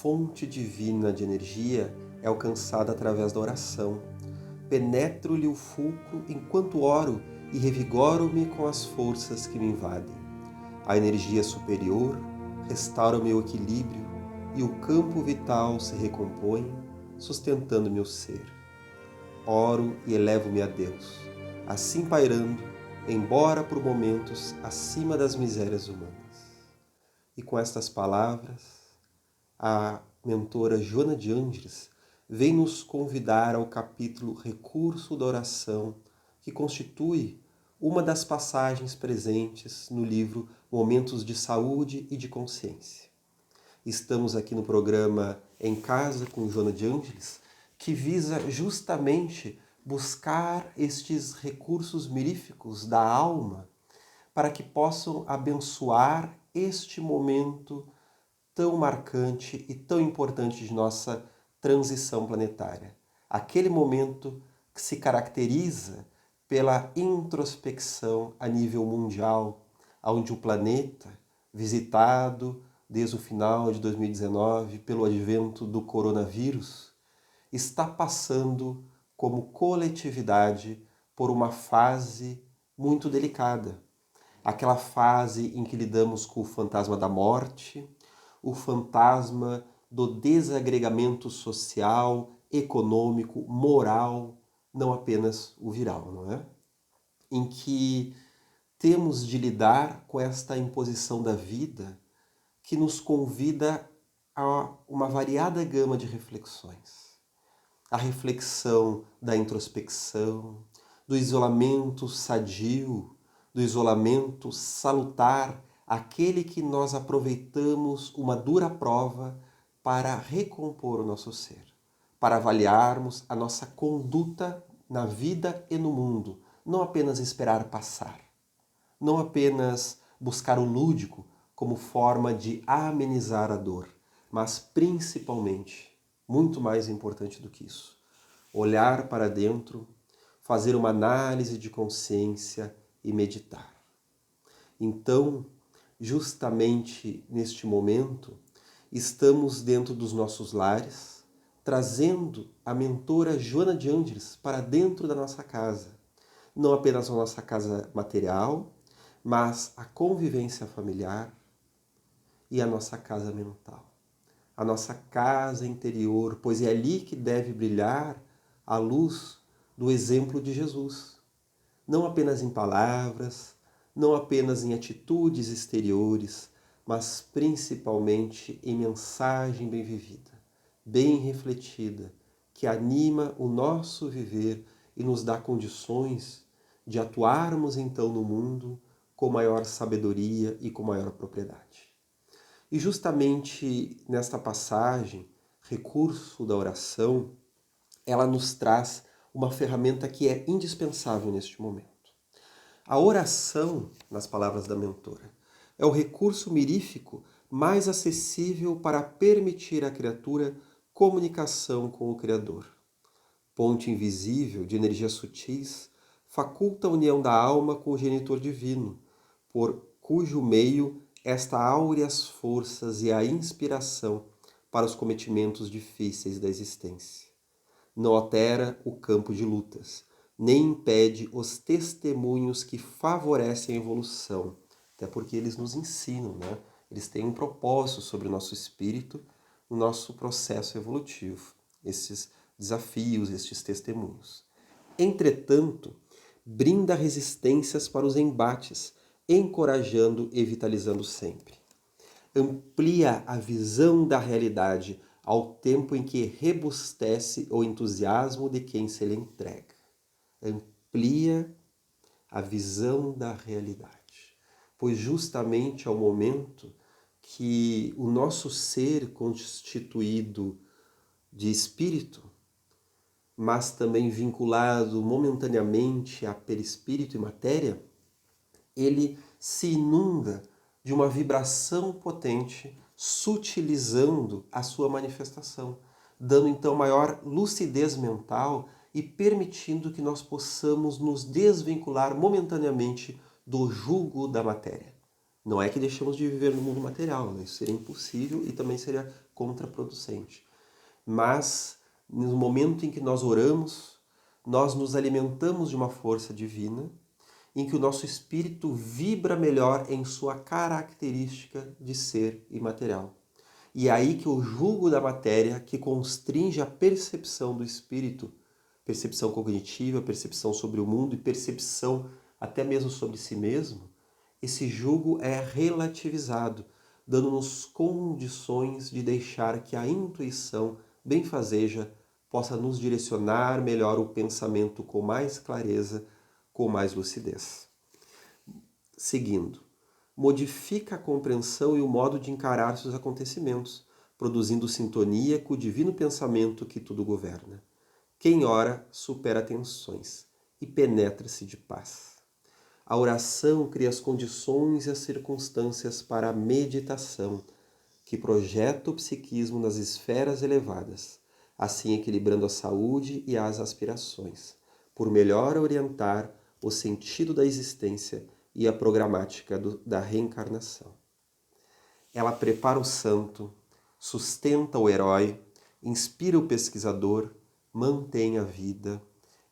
fonte divina de energia é alcançada através da oração. Penetro-lhe o fulcro enquanto oro e revigoro-me com as forças que me invadem. A energia superior restaura o meu equilíbrio e o campo vital se recompõe, sustentando meu ser. Oro e elevo-me a Deus, assim pairando, embora por momentos acima das misérias humanas. E com estas palavras, a mentora Joana de Ângeles vem nos convidar ao capítulo Recurso da Oração, que constitui uma das passagens presentes no livro Momentos de Saúde e de Consciência. Estamos aqui no programa Em Casa com Joana de Ângeles, que visa justamente buscar estes recursos miríficos da alma para que possam abençoar este momento tão marcante e tão importante de nossa transição planetária. Aquele momento que se caracteriza pela introspecção a nível mundial, onde o planeta, visitado desde o final de 2019 pelo advento do coronavírus, está passando como coletividade por uma fase muito delicada. Aquela fase em que lidamos com o fantasma da morte, o fantasma do desagregamento social, econômico, moral, não apenas o viral, não é? Em que temos de lidar com esta imposição da vida que nos convida a uma variada gama de reflexões. A reflexão da introspecção, do isolamento sadio, do isolamento salutar, aquele que nós aproveitamos uma dura prova para recompor o nosso ser, para avaliarmos a nossa conduta na vida e no mundo, não apenas esperar passar, não apenas buscar o lúdico como forma de amenizar a dor, mas principalmente, muito mais importante do que isso, olhar para dentro, fazer uma análise de consciência e meditar. Então, justamente neste momento, estamos dentro dos nossos lares, trazendo a mentora Joana de Ângeles para dentro da nossa casa. Não apenas a nossa casa material, mas a convivência familiar e a nossa casa mental. A nossa casa interior, pois é ali que deve brilhar a luz do exemplo de Jesus. Não apenas em palavras, não apenas em atitudes exteriores, mas principalmente em mensagem bem vivida, bem refletida, que anima o nosso viver e nos dá condições de atuarmos então no mundo com maior sabedoria e com maior propriedade. E justamente nesta passagem, recurso da oração, ela nos traz uma ferramenta que é indispensável neste momento. A oração, nas palavras da mentora, é o recurso mirífico mais acessível para permitir à criatura comunicação com o Criador. Ponte invisível de energias sutis, faculta a união da alma com o genitor divino, por cujo meio esta áureas forças e a inspiração para os cometimentos difíceis da existência. Não altera o campo de lutas, nem impede os testemunhos que favorecem a evolução, até porque eles nos ensinam, né? Eles têm um propósito sobre o nosso espírito, o nosso processo evolutivo, esses desafios, estes testemunhos. Entretanto, brinda resistências para os embates, encorajando e vitalizando sempre. Amplia a visão da realidade ao tempo em que rebustece o entusiasmo de quem se lhe entrega. Amplia a visão da realidade, pois justamente é o momento que o nosso ser constituído de espírito, mas também vinculado momentaneamente a perispírito e matéria, ele se inunda de uma vibração potente, sutilizando a sua manifestação, dando então maior lucidez mental e permitindo que nós possamos nos desvincular momentaneamente do jugo da matéria. Não é que deixamos de viver no mundo material, né? Isso seria impossível e também seria contraproducente. Mas, no momento em que nós oramos, nós nos alimentamos de uma força divina, em que o nosso espírito vibra melhor em sua característica de ser imaterial. E é aí que o jugo da matéria, que constringe a percepção do espírito, percepção cognitiva, percepção sobre o mundo e percepção até mesmo sobre si mesmo, esse jugo é relativizado, dando-nos condições de deixar que a intuição benfazeja possa nos direcionar melhor o pensamento com mais clareza, com mais lucidez. Seguindo, modifica a compreensão e o modo de encarar seus acontecimentos, produzindo sintonia com o divino pensamento que tudo governa. Quem ora supera tensões e penetra-se de paz. A oração cria as condições e as circunstâncias para a meditação, que projeta o psiquismo nas esferas elevadas, assim equilibrando a saúde e as aspirações, por melhor orientar o sentido da existência e a programática da reencarnação. Ela prepara o santo, sustenta o herói, inspira o pesquisador, mantém a vida,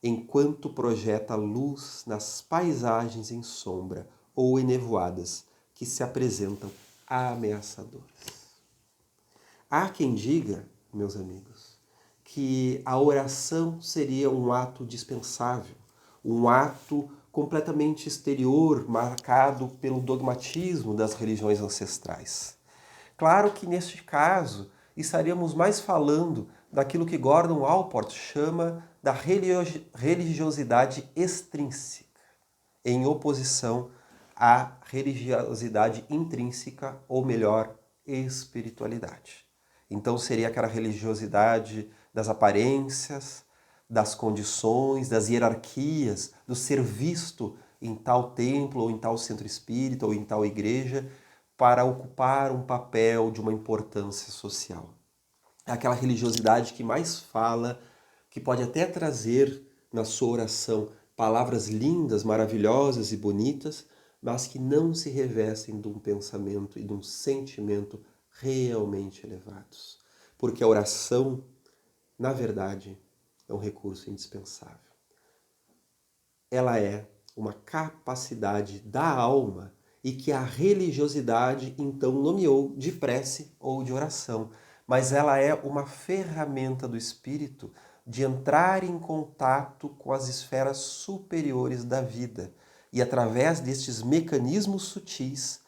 enquanto projeta luz nas paisagens em sombra ou enevoadas que se apresentam ameaçadoras. Há quem diga, meus amigos, que a oração seria um ato dispensável, um ato completamente exterior, marcado pelo dogmatismo das religiões ancestrais. Claro que, neste caso, estaríamos mais falando daquilo que Gordon Allport chama da religiosidade extrínseca, em oposição à religiosidade intrínseca, ou melhor, espiritualidade. Então seria aquela religiosidade das aparências, das condições, das hierarquias, do ser visto em tal templo, ou em tal centro espírita, ou em tal igreja, para ocupar um papel de uma importância social. É aquela religiosidade que mais fala, que pode até trazer na sua oração palavras lindas, maravilhosas e bonitas, mas que não se revestem de um pensamento e de um sentimento realmente elevados. Porque a oração, na verdade, é um recurso indispensável. Ela é uma capacidade da alma e que a religiosidade então nomeou de prece ou de oração. Mas ela é uma ferramenta do espírito de entrar em contato com as esferas superiores da vida. E através destes mecanismos sutis,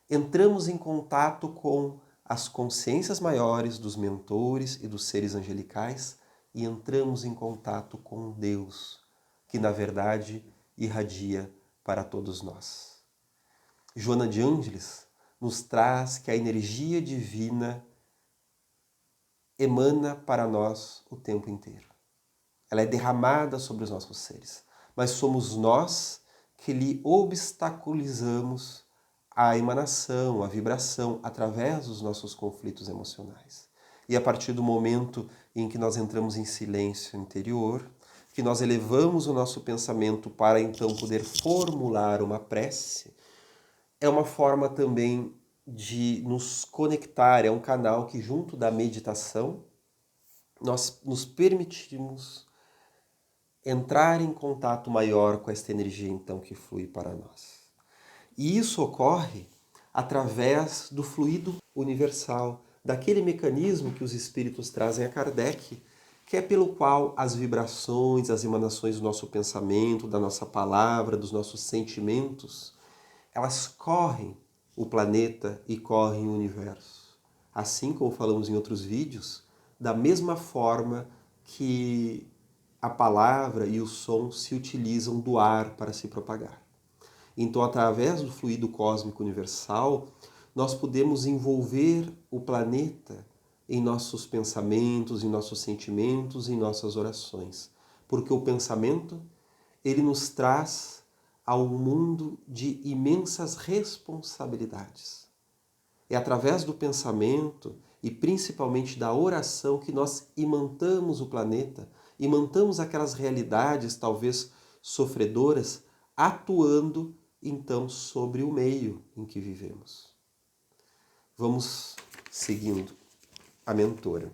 entramos em contato com as consciências maiores dos mentores e dos seres angelicais e entramos em contato com Deus, que na verdade irradia para todos nós. Joana de Ângeles nos traz que a energia divina emana para nós o tempo inteiro. Ela é derramada sobre os nossos seres, mas somos nós que lhe obstaculizamos a emanação, a vibração, através dos nossos conflitos emocionais. E a partir do momento em que nós entramos em silêncio interior, que nós elevamos o nosso pensamento para então poder formular uma prece, é uma forma também de nos conectar, é um canal que junto da meditação nós nos permitimos entrar em contato maior com esta energia então que flui para nós. E isso ocorre através do fluido universal, daquele mecanismo que os espíritos trazem a Kardec, que é pelo qual as vibrações, as emanações do nosso pensamento, da nossa palavra, dos nossos sentimentos, elas correm o planeta e correm o universo. Assim como falamos em outros vídeos, da mesma forma que a palavra e o som se utilizam do ar para se propagar. Então, através do fluido cósmico universal, nós podemos envolver o planeta em nossos pensamentos, em nossos sentimentos, em nossas orações. Porque o pensamento, ele nos traz a um mundo de imensas responsabilidades. É através do pensamento e principalmente da oração que nós imantamos o planeta, imantamos aquelas realidades talvez sofredoras, atuando então sobre o meio em que vivemos. Vamos seguindo. a mentora.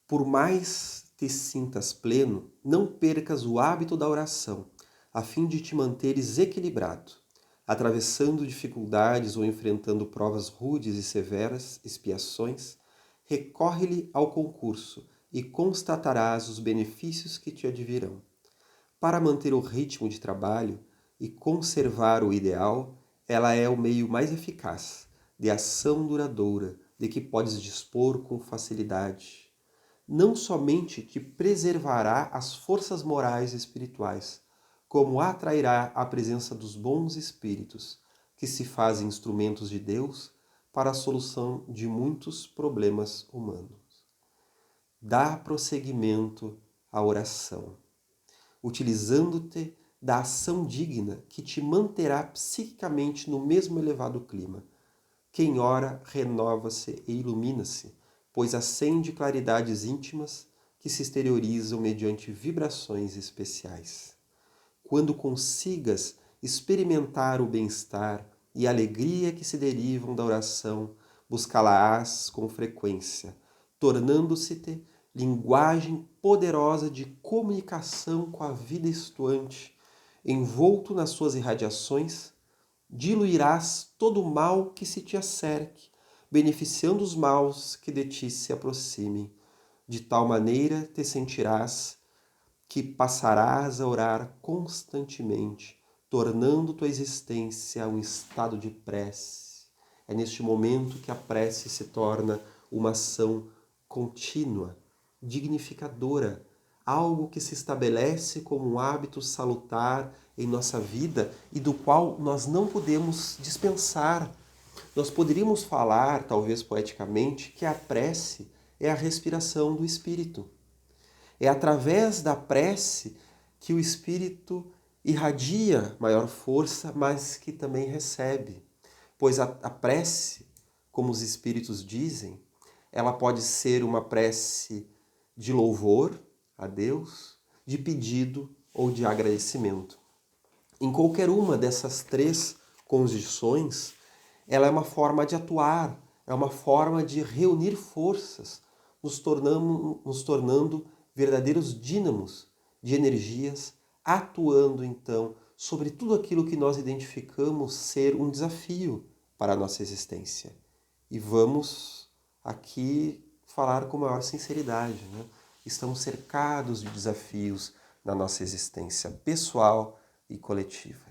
Por mais te sintas pleno, não percas o hábito da oração, a fim de te manteres equilibrado. Atravessando dificuldades ou enfrentando provas rudes e severas, expiações, recorre-lhe ao concurso e constatarás os benefícios que te advirão. Para manter o ritmo de trabalho e conservar o ideal, ela é o meio mais eficaz de ação duradoura de que podes dispor com facilidade. Não somente te preservará as forças morais e espirituais, como atrairá a presença dos bons espíritos, que se fazem instrumentos de Deus para a solução de muitos problemas humanos. Dá prosseguimento à oração, utilizando-te da ação digna que te manterá psiquicamente no mesmo elevado clima. Quem ora renova-se e ilumina-se, pois acende claridades íntimas que se exteriorizam mediante vibrações especiais. Quando consigas experimentar o bem-estar e a alegria que se derivam da oração, buscá-la-ás com frequência, tornando-se-te linguagem poderosa de comunicação com a vida estuante, envolto nas suas irradiações, diluirás todo o mal que se te acerque, beneficiando os maus que de ti se aproximem. De tal maneira te sentirás que passarás a orar constantemente, tornando tua existência um estado de prece. É neste momento que a prece se torna uma ação contínua, dignificadora, algo que se estabelece como um hábito salutar em nossa vida e do qual nós não podemos dispensar. Nós poderíamos falar, talvez poeticamente, que a prece é a respiração do espírito. É através da prece que o espírito irradia maior força, mas que também recebe. Pois a prece, como os espíritos dizem, ela pode ser uma prece de louvor a Deus, de pedido ou de agradecimento. Em qualquer uma dessas três condições, ela é uma forma de atuar, é uma forma de reunir forças, nos tornando verdadeiros dínamos de energias, atuando então sobre tudo aquilo que nós identificamos ser um desafio para a nossa existência. E vamos aqui falar com maior sinceridade, né? Estamos cercados de desafios na nossa existência pessoal e coletiva.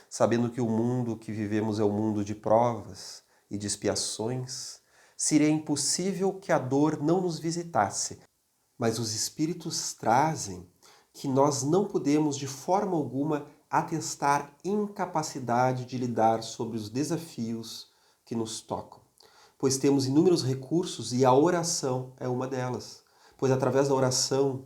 Sabendo que o mundo que vivemos é um mundo de provas e de expiações, seria impossível que a dor não nos visitasse, mas os Espíritos trazem que nós não podemos de forma alguma atestar incapacidade de lidar sobre os desafios que nos tocam, pois temos inúmeros recursos e a oração é uma delas, pois através da oração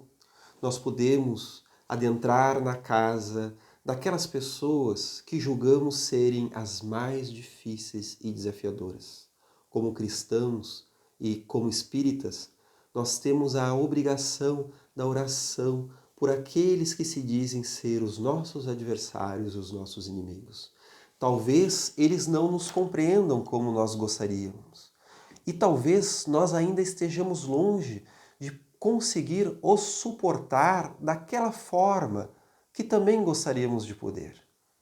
nós podemos adentrar na casa daquelas pessoas que julgamos serem as mais difíceis e desafiadoras. Como cristãos e como espíritas, nós temos a obrigação da oração por aqueles que se dizem ser os nossos adversários, os nossos inimigos. Talvez eles não nos compreendam como nós gostaríamos. E talvez nós ainda estejamos longe de conseguir os suportar daquela forma que também gostaríamos de poder.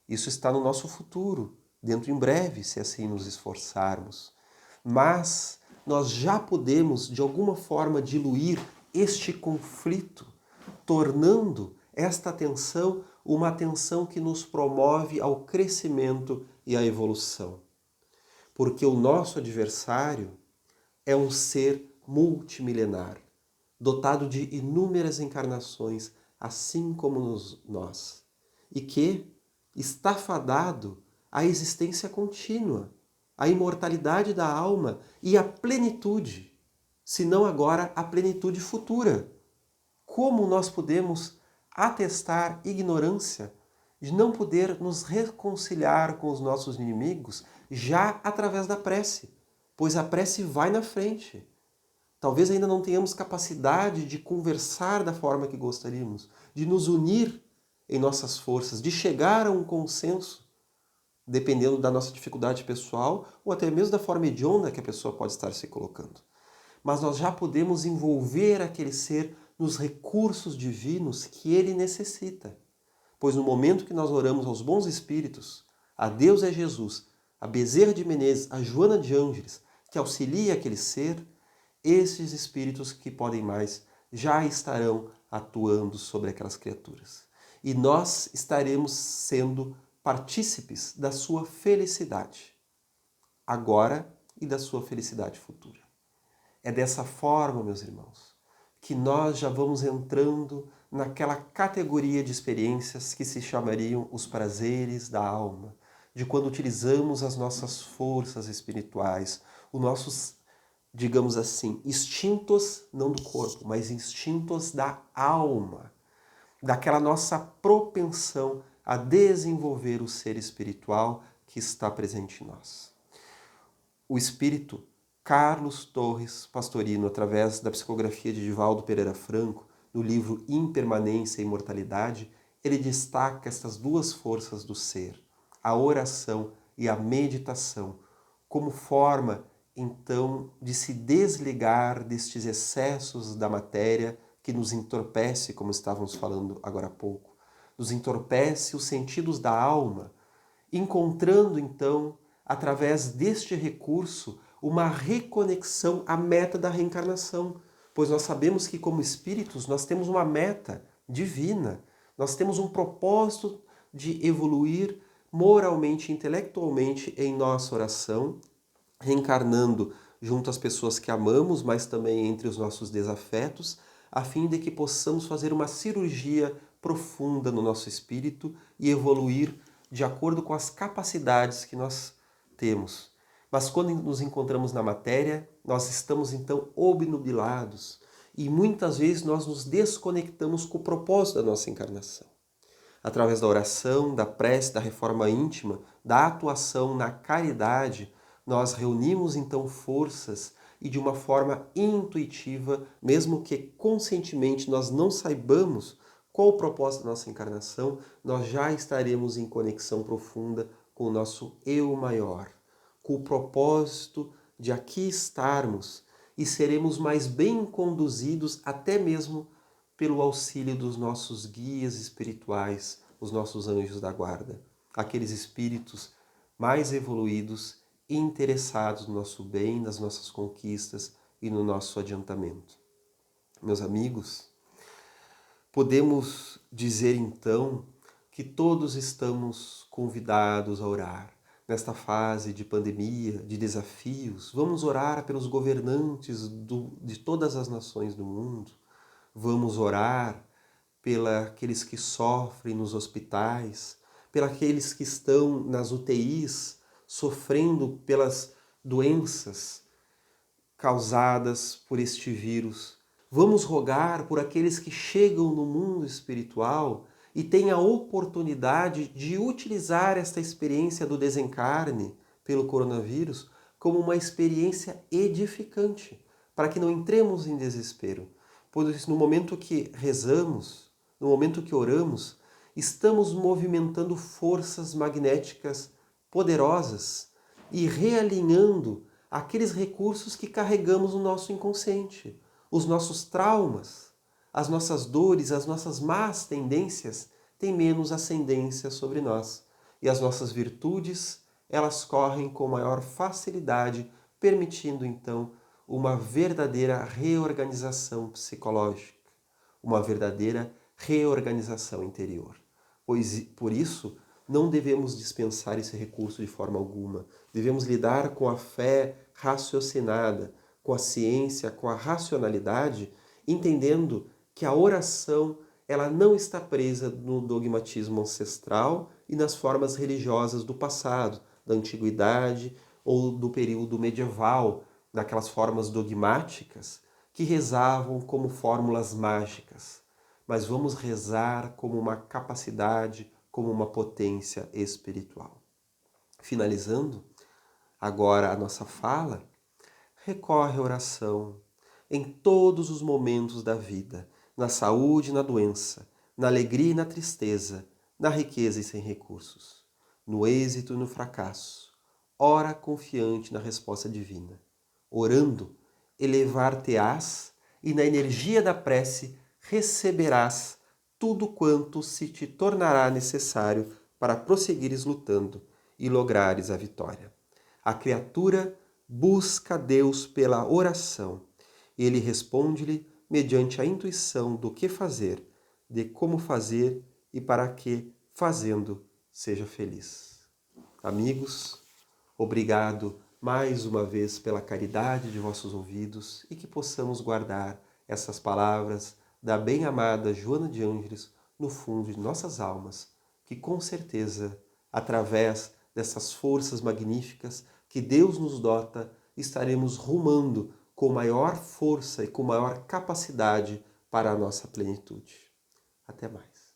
Isso está no nosso futuro, dentro em breve, se assim nos esforçarmos. Mas nós já podemos, de alguma forma, diluir este conflito, tornando esta tensão uma tensão que nos promove ao crescimento e à evolução. Porque o nosso adversário é um ser multimilenar, dotado de inúmeras encarnações, assim como nós, e que está fadado à existência contínua, à imortalidade da alma e à plenitude, se não agora a plenitude futura. Como nós podemos atestar ignorância de não poder nos reconciliar com os nossos inimigos já através da prece? Pois a prece vai na frente. Talvez ainda não tenhamos capacidade de conversar da forma que gostaríamos, de nos unir em nossas forças, de chegar a um consenso dependendo da nossa dificuldade pessoal ou até mesmo da forma hedionda que a pessoa pode estar se colocando. Mas nós já podemos envolver aquele ser nos recursos divinos que ele necessita. Pois no momento que nós oramos aos bons espíritos, a Deus é Jesus, a Bezerra de Menezes, a Joana de Ângeles, que auxilia aquele ser, esses espíritos que podem mais já estarão atuando sobre aquelas criaturas. E nós estaremos sendo partícipes da sua felicidade, agora e da sua felicidade futura. É dessa forma, meus irmãos, que nós já vamos entrando naquela categoria de experiências que se chamariam os prazeres da alma, de quando utilizamos as nossas forças espirituais, os nossos, digamos assim, instintos, não do corpo, mas instintos da alma, daquela nossa propensão a desenvolver o ser espiritual que está presente em nós. O espírito Carlos Torres Pastorino, através da psicografia de Divaldo Pereira Franco, no livro Impermanência e Imortalidade, ele destaca estas duas forças do ser, a oração e a meditação, como forma, então, de se desligar destes excessos da matéria que nos entorpece, como estávamos falando agora há pouco, nos entorpece os sentidos da alma, encontrando, então, através deste recurso, uma reconexão à meta da reencarnação, pois nós sabemos que como espíritos nós temos uma meta divina, nós temos um propósito de evoluir moralmente e intelectualmente em nossa oração, reencarnando junto às pessoas que amamos, mas também entre os nossos desafetos, a fim de que possamos fazer uma cirurgia profunda no nosso espírito e evoluir de acordo com as capacidades que nós temos. Mas quando nos encontramos na matéria, nós estamos então obnubilados e muitas vezes nós nos desconectamos com o propósito da nossa encarnação. Através da oração, da prece, da reforma íntima, da atuação na caridade, nós reunimos então forças e de uma forma intuitiva, mesmo que conscientemente nós não saibamos qual o propósito da nossa encarnação, nós já estaremos em conexão profunda com o nosso eu maior, com o propósito de aqui estarmos e seremos mais bem conduzidos até mesmo pelo auxílio dos nossos guias espirituais, os nossos anjos da guarda, aqueles espíritos mais evoluídos e interessados no nosso bem, nas nossas conquistas e no nosso adiantamento. Meus amigos, podemos dizer então que todos estamos convidados a orar. Nesta fase de pandemia, de desafios, vamos orar pelos governantes de todas as nações do mundo. Vamos orar pelos que sofrem nos hospitais, pelos que estão nas UTIs, sofrendo pelas doenças causadas por este vírus. Vamos rogar por aqueles que chegam no mundo espiritual e têm a oportunidade de utilizar esta experiência do desencarne pelo coronavírus como uma experiência edificante, para que não entremos em desespero. Pois no momento que rezamos, no momento que oramos, estamos movimentando forças magnéticas poderosas e realinhando aqueles recursos que carregamos no nosso inconsciente, os nossos traumas, as nossas dores, as nossas más tendências têm menos ascendência sobre nós. E as nossas virtudes, elas correm com maior facilidade, permitindo então uma verdadeira reorganização psicológica, uma verdadeira reorganização interior. Pois por isso não devemos dispensar esse recurso de forma alguma. Devemos lidar com a fé raciocinada, com a ciência, com a racionalidade, entendendo que a oração ela não está presa no dogmatismo ancestral e nas formas religiosas do passado, da antiguidade ou do período medieval, naquelas formas dogmáticas que rezavam como fórmulas mágicas. Mas vamos rezar como uma capacidade, como uma potência espiritual. Finalizando agora a nossa fala, recorre à oração em todos os momentos da vida, na saúde e na doença, na alegria e na tristeza, na riqueza e sem recursos. no êxito e no fracasso. Ora confiante na resposta divina. Orando, elevar-te-ás e na energia da prece receberás tudo quanto se te tornará necessário para prosseguires lutando e lograres a vitória. A criatura busca Deus pela oração. Ele responde-lhe mediante a intuição do que fazer, de como fazer e para que, fazendo, seja feliz. Amigos, obrigado mais uma vez pela caridade de vossos ouvidos e que possamos guardar essas palavras da bem-amada Joana de Ângeles no fundo de nossas almas, que com certeza, através dessas forças magníficas que Deus nos dota, estaremos rumando com maior força e com maior capacidade para a nossa plenitude. Até mais.